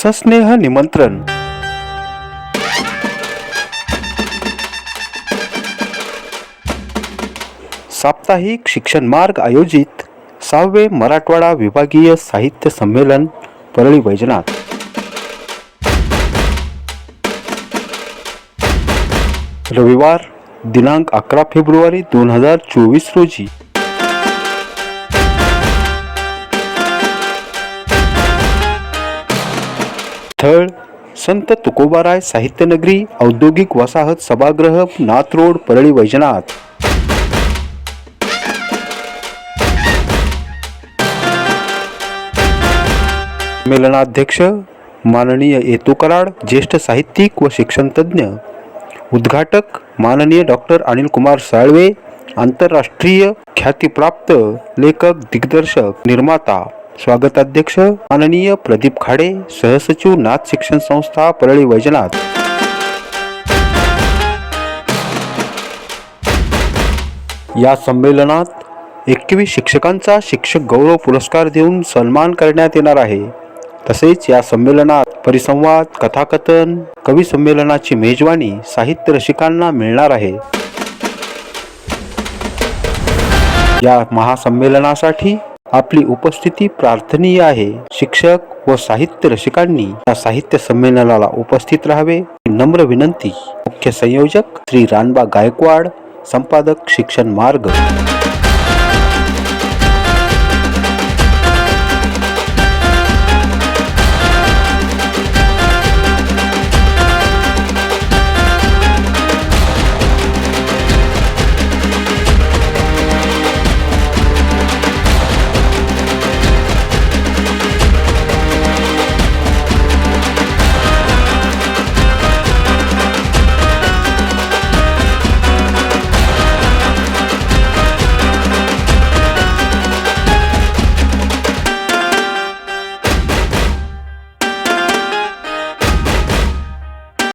सस्नेह निमंत्रण। साप्ताहिक शिक्षण मार्ग आयोजित 6वे मराठवाडा विभागीय साहित्य संमेलन परळी वैजनाथ। रविवार दिनांक 11 फेब्रुवारी 2024 रोजी। स्थळ संत तुकोबाराय साहित्यनगरी औद्योगिक वसाहत सभागृह नाथ रोड परळी वैजनाथ। संमेलनाध्यक्ष माननीय येतू कराड ज्येष्ठ साहित्यिक व शिक्षण तज्ञ। उद्घाटक माननीय डॉक्टर अनिल कुमार साळवे आंतरराष्ट्रीय ख्यातीप्राप्त लेखक दिग्दर्शक निर्माता। स्वागताध्यक्ष माननीय प्रदीप खाडे सहसचिव नाथ शिक्षण संस्था परळी वैजनाथ। या संमेलनात 21 शिक्षकांचा शिक्षक गौरव पुरस्कार देऊन सन्मान करण्यात येणार आहे। तसेच या संमेलनात परिसंवाद, कथाकथन, कवी संमेलनाची मेजवानी साहित्य रसिकांना मिळणार आहे। या महासंमेलनासाठी आपली उपस्थिती प्रार्थनीय आहे। शिक्षक व साहित्य रसिकांनी या साहित्य संमेलनाला उपस्थित राहावे नम्र विनंती। मुख्य संयोजक श्री रानबा गायकवाड, संपादक शिक्षण मार्ग।